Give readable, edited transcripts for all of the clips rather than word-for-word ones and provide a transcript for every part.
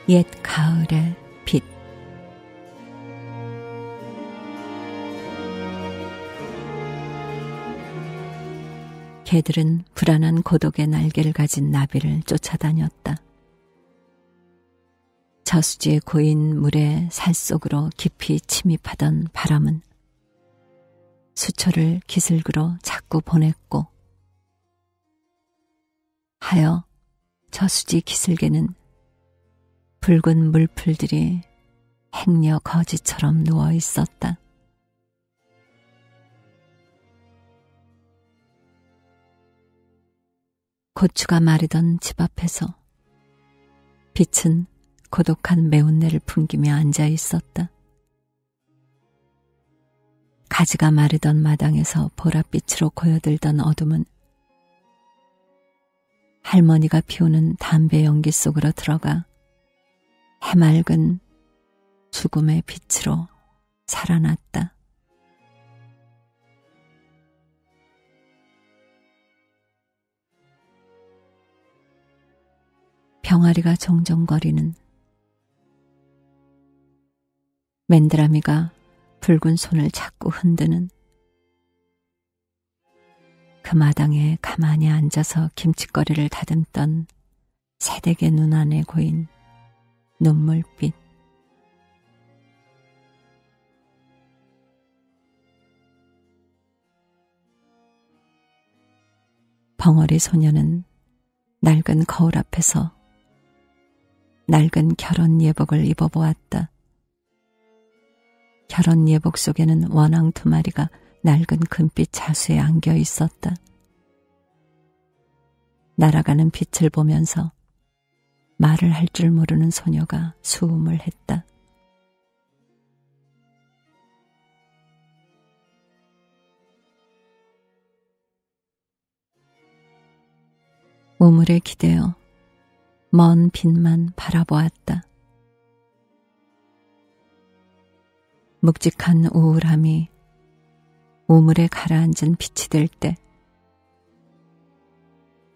옛 가을의 빛. 개들은 불안한 고독의 날개를 가진 나비를 쫓아다녔다. 저수지에 고인 물의 살속으로 깊이 침입하던 바람은 수초를 기슭으로 자꾸 보냈고, 하여 저수지 기슭에는 붉은 물풀들이 행여 거지처럼 누워 있었다. 고추가 마르던 집 앞에서 빛은 고독한 매운내를 풍기며 앉아 있었다. 가지가 마르던 마당에서 보랏빛으로 고여들던 어둠은 할머니가 피우는 담배 연기 속으로 들어가 해맑은 죽음의 빛으로 살아났다. 병아리가 종종거리는, 맨드라미가 붉은 손을 자꾸 흔드는, 그 마당에 가만히 앉아서 김칫거리를 다듬던 새댁의 눈 안에 고인 눈물빛. 벙어리 소녀는 낡은 거울 앞에서 낡은 결혼 예복을 입어보았다. 결혼 예복 속에는 원앙 2마리가 낡은 금빛 자수에 안겨 있었다. 날아가는 빛을 보면서 말을 할 줄 모르는 소녀가 수음을 했다. 우물에 기대어 먼 빛만 바라보았다. 묵직한 우울함이 우물에 가라앉은 빛이 될 때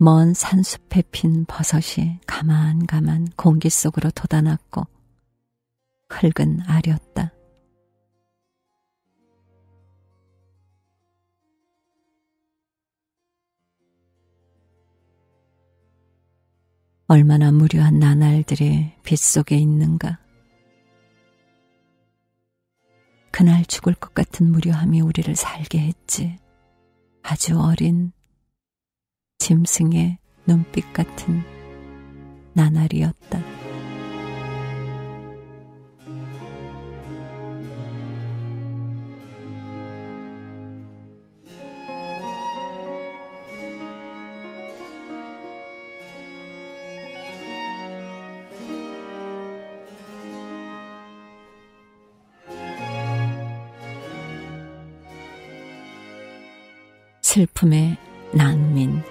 먼 산숲에 핀 버섯이 가만가만 공기 속으로 돋아났고 흙은 아렸다. 얼마나 무료한 나날들이 빛 속에 있는가. 그날 죽을 것 같은 무료함이 우리를 살게 했지. 아주 어린 짐승의 눈빛 같은 나날이었다. 슬픔의 난민.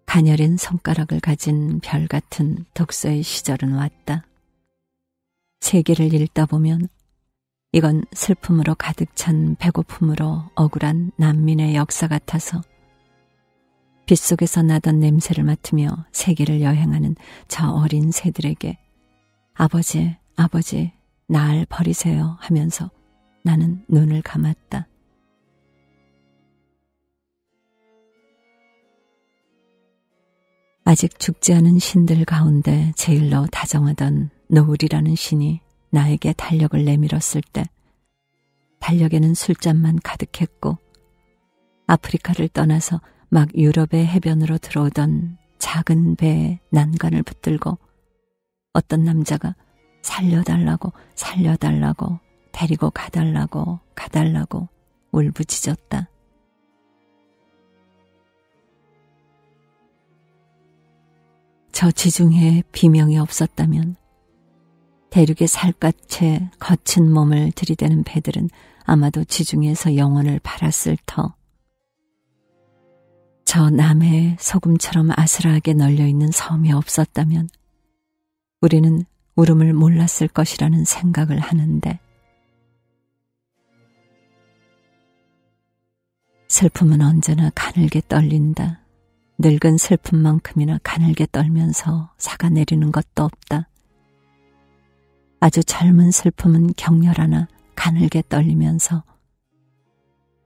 가녀린 손가락을 가진 별 같은 독서의 시절은 왔다. 세계를 읽다 보면 이건 슬픔으로 가득 찬 배고픔으로 억울한 난민의 역사 같아서 빗속에서 나던 냄새를 맡으며 세계를 여행하는 저 어린 새들에게 아버지, 아버지, 날 버리세요 하면서 나는 눈을 감았다. 아직 죽지 않은 신들 가운데 제일로 다정하던 노을이라는 신이 나에게 달력을 내밀었을 때 달력에는 술잔만 가득했고 아프리카를 떠나서 막 유럽의 해변으로 들어오던 작은 배에 난간을 붙들고 어떤 남자가 살려달라고 살려달라고 데리고 가달라고 가달라고 울부짖었다. 저 지중해에 비명이 없었다면 대륙의 살갗에 거친 몸을 들이대는 배들은 아마도 지중해에서 영혼을 팔았을 터. 저 남해에 소금처럼 아슬하게 널려있는 섬이 없었다면 우리는 울음을 몰랐을 것이라는 생각을 하는데 슬픔은 언제나 가늘게 떨린다. 늙은 슬픔만큼이나 가늘게 떨면서 사가 내리는 것도 없다. 아주 젊은 슬픔은 격렬하나 가늘게 떨리면서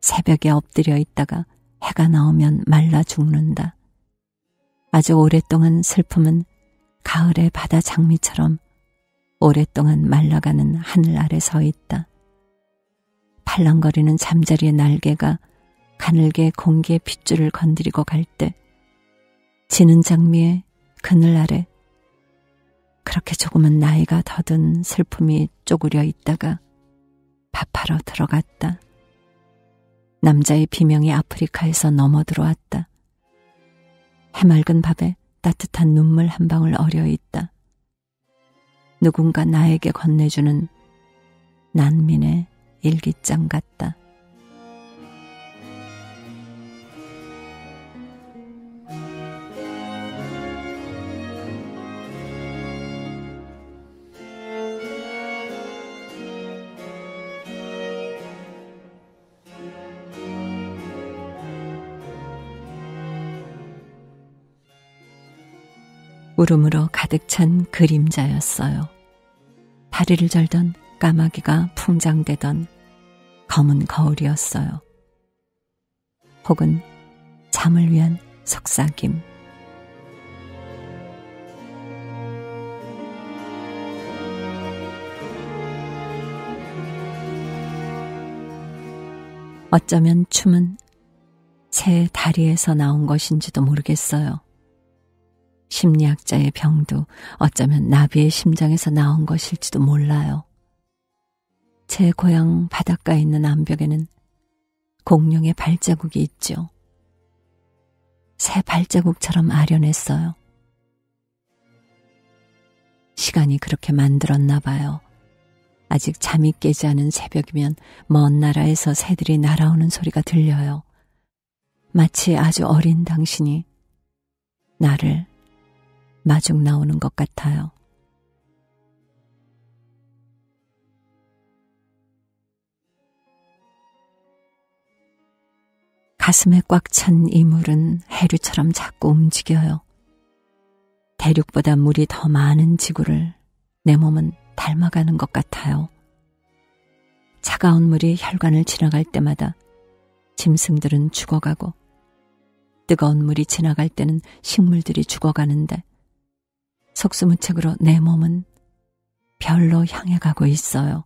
새벽에 엎드려 있다가 해가 나오면 말라 죽는다. 아주 오랫동안 슬픔은 가을의 바다 장미처럼 오랫동안 말라가는 하늘 아래 서 있다. 팔랑거리는 잠자리의 날개가 가늘게 공기의 핏줄을 건드리고 갈 때 지는 장미의 그늘 아래 그렇게 조금은 나이가 더든 슬픔이 쪼그려 있다가 밥하러 들어갔다. 남자의 비명이 아프리카에서 넘어 들어왔다. 해맑은 밥에 따뜻한 눈물 한 방울 어려 있다. 누군가 나에게 건네주는 난민의 일기장 같다. 울음으로 가득 찬 그림자였어요. 다리를 절던 까마귀가 풍장되던 검은 거울이었어요. 혹은 잠을 위한 속삭임. 어쩌면 춤은 새 다리에서 나온 것인지도 모르겠어요. 심리학자의 병도 어쩌면 나비의 심장에서 나온 것일지도 몰라요. 제 고향 바닷가에 있는 암벽에는 공룡의 발자국이 있죠. 새 발자국처럼 아련했어요. 시간이 그렇게 만들었나 봐요. 아직 잠이 깨지 않은 새벽이면 먼 나라에서 새들이 날아오는 소리가 들려요. 마치 아주 어린 당신이 나를 마중 나오는 것 같아요. 가슴에 꽉 찬 이물은 해류처럼 자꾸 움직여요. 대륙보다 물이 더 많은 지구를 내 몸은 닮아가는 것 같아요. 차가운 물이 혈관을 지나갈 때마다 짐승들은 죽어가고 뜨거운 물이 지나갈 때는 식물들이 죽어가는데 속수무책으로 내 몸은 별로 향해 가고 있어요.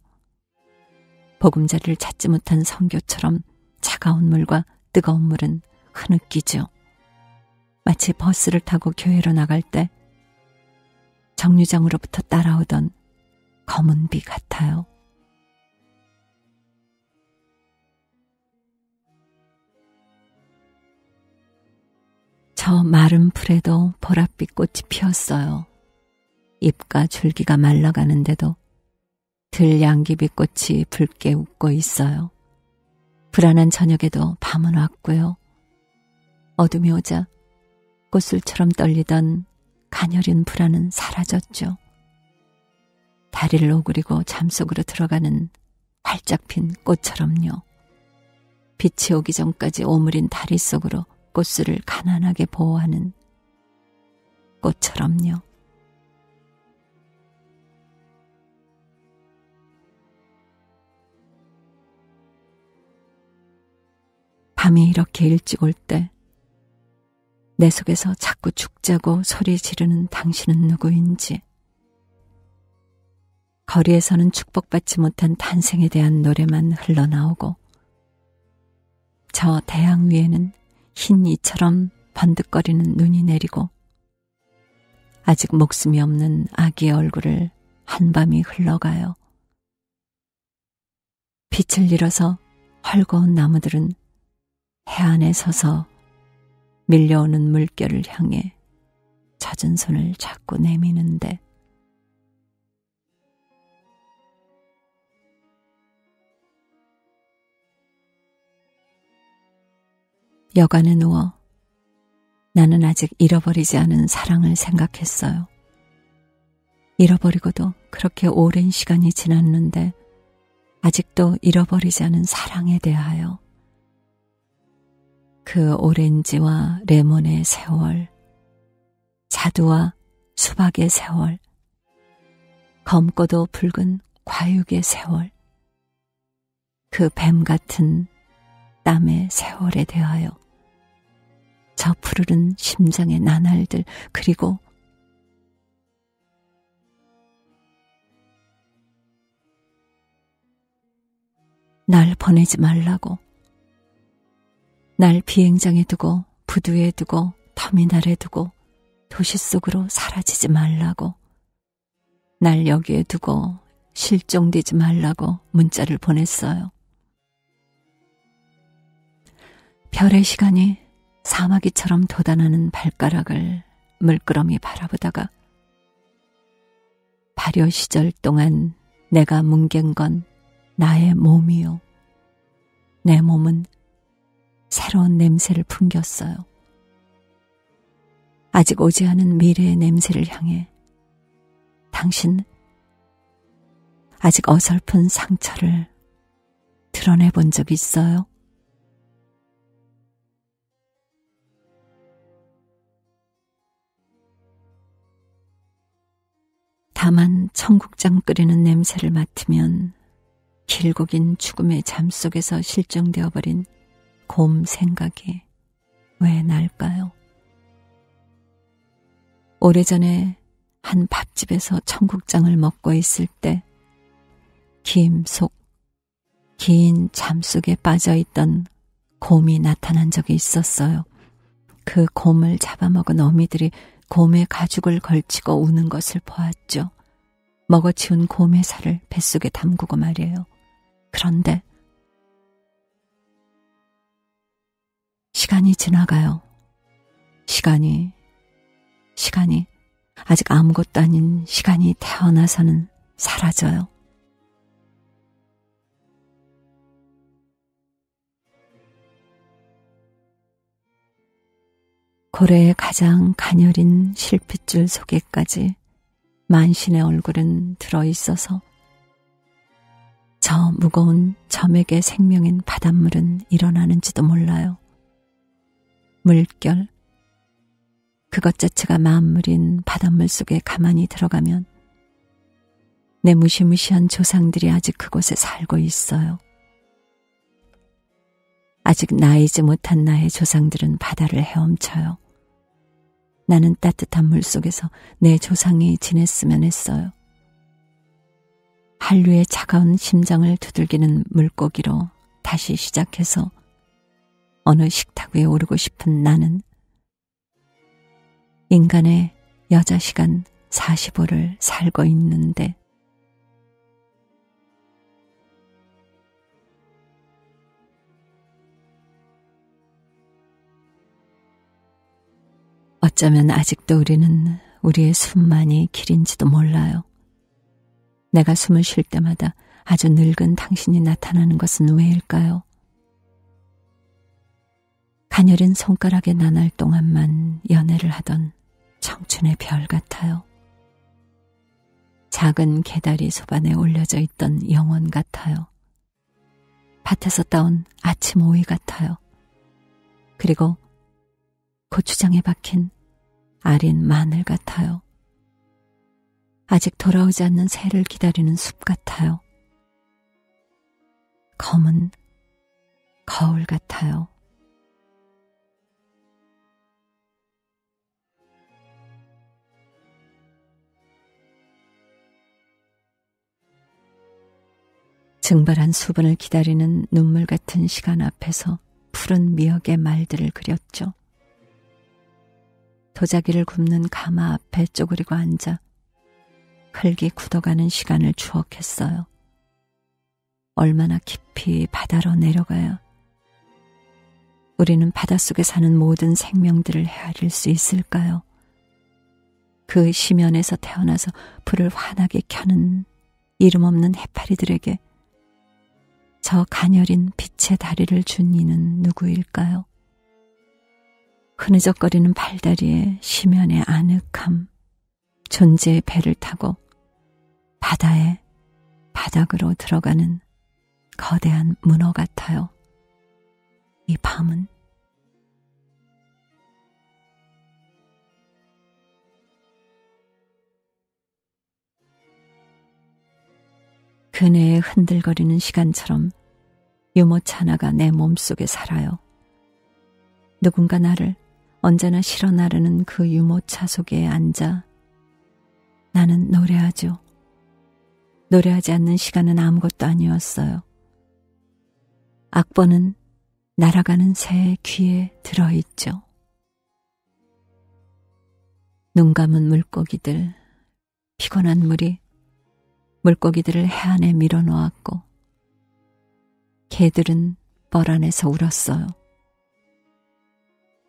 보금자리를 찾지 못한 성교처럼 차가운 물과 뜨거운 물은 흐느끼죠. 마치 버스를 타고 교회로 나갈 때 정류장으로부터 따라오던 검은 비 같아요. 저 마른 풀에도 보랏빛 꽃이 피었어요. 잎과 줄기가 말라가는데도 들양귀비 꽃이 붉게 웃고 있어요. 불안한 저녁에도 밤은 왔고요. 어둠이 오자 꽃술처럼 떨리던 가녀린 불안은 사라졌죠. 다리를 오그리고 잠속으로 들어가는 활짝 핀 꽃처럼요. 빛이 오기 전까지 오므린 다리 속으로 꽃술을 가난하게 보호하는 꽃처럼요. 밤이 이렇게 일찍 올 때 내 속에서 자꾸 죽자고 소리 지르는 당신은 누구인지, 거리에서는 축복받지 못한 탄생에 대한 노래만 흘러나오고 저 대양 위에는 흰 이처럼 번득거리는 눈이 내리고 아직 목숨이 없는 아기의 얼굴을 한밤이 흘러가요. 빛을 잃어서 헐거운 나무들은 해안에 서서 밀려오는 물결을 향해 젖은 손을 자꾸 내미는데 여간에 누워 나는 아직 잃어버리지 않은 사랑을 생각했어요. 잃어버리고도 그렇게 오랜 시간이 지났는데 아직도 잃어버리지 않은 사랑에 대하여 그 오렌지와 레몬의 세월, 자두와 수박의 세월, 검고도 붉은 과육의 세월, 그 뱀 같은 땀의 세월에 대하여 저 푸르른 심장의 나날들, 그리고 날 보내지 말라고, 날 비행장에 두고 부두에 두고 터미널에 두고 도시 속으로 사라지지 말라고, 날 여기에 두고 실종되지 말라고 문자를 보냈어요. 별의 시간이 사마귀처럼 돋아나는 발가락을 물끄러미 바라보다가 발효 시절 동안 내가 뭉갠 건 나의 몸이요. 내 몸은 새로운 냄새를 풍겼어요. 아직 오지 않은 미래의 냄새를 향해 당신 아직 어설픈 상처를 드러내 본 적 있어요? 다만 청국장 끓이는 냄새를 맡으면 길고 긴 죽음의 잠 속에서 실종되어 버린 곰 생각이 왜 날까요? 오래전에 한 밥집에서 청국장을 먹고 있을 때 김 속 긴 잠 속에 빠져있던 곰이 나타난 적이 있었어요. 그 곰을 잡아먹은 어미들이 곰의 가죽을 걸치고 우는 것을 보았죠. 먹어치운 곰의 살을 뱃속에 담그고 말이에요. 그런데 시간이 지나가요. 시간이 아직 아무것도 아닌 시간이 태어나서는 사라져요. 고래의 가장 가녀린 실핏줄 속에까지 만신의 얼굴은 들어있어서 저 무거운 점액의 생명인 바닷물은 일어나는지도 몰라요. 물결, 그것 자체가 만물인 바닷물 속에 가만히 들어가면 내 무시무시한 조상들이 아직 그곳에 살고 있어요. 아직 나이지 못한 나의 조상들은 바다를 헤엄쳐요. 나는 따뜻한 물속에서 내 조상이 지냈으면 했어요. 한류의 차가운 심장을 두들기는 물고기로 다시 시작해서 어느 식탁 위에 오르고 싶은 나는 인간의 여자 시간 45를 살고 있는데 어쩌면 아직도 우리는 우리의 숨만이 길인지도 몰라요. 내가 숨을 쉴 때마다 아주 늙은 당신이 나타나는 것은 왜일까요? 가녀린 손가락의 나날 동안만 연애를 하던 청춘의 별 같아요. 작은 개다리 소반에 올려져 있던 영원 같아요. 밭에서 따온 아침 오이 같아요. 그리고 고추장에 박힌 아린 마늘 같아요. 아직 돌아오지 않는 새를 기다리는 숲 같아요. 검은 거울 같아요. 증발한 수분을 기다리는 눈물 같은 시간 앞에서 푸른 미역의 말들을 그렸죠. 도자기를 굽는 가마 앞에 쪼그리고 앉아 흙이 굳어가는 시간을 추억했어요. 얼마나 깊이 바다로 내려가야 우리는 바닷속에 사는 모든 생명들을 헤아릴 수 있을까요? 그 심연에서 태어나서 불을 환하게 켜는 이름 없는 해파리들에게 저 가녀린 빛의 다리를 준 이는 누구일까요? 흐느적거리는 팔다리에 심연의 아늑함, 존재의 배를 타고 바다의 바닥으로 들어가는 거대한 문어 같아요. 이 밤은 그네에 흔들거리는 시간처럼 유모차 하나가 내 몸속에 살아요. 누군가 나를 언제나 실어 나르는 그 유모차 속에 앉아 나는 노래하죠. 노래하지 않는 시간은 아무것도 아니었어요. 악보는 날아가는 새의 귀에 들어있죠. 눈 감은 물고기들, 피곤한 물이 물고기들을 해안에 밀어놓았고 개들은 뻘 안에서 울었어요.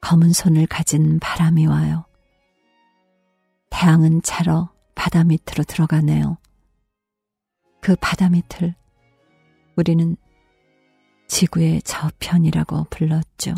검은 손을 가진 바람이 와요. 태양은 자러 바다 밑으로 들어가네요. 그 바다 밑을 우리는 지구의 저편이라고 불렀죠.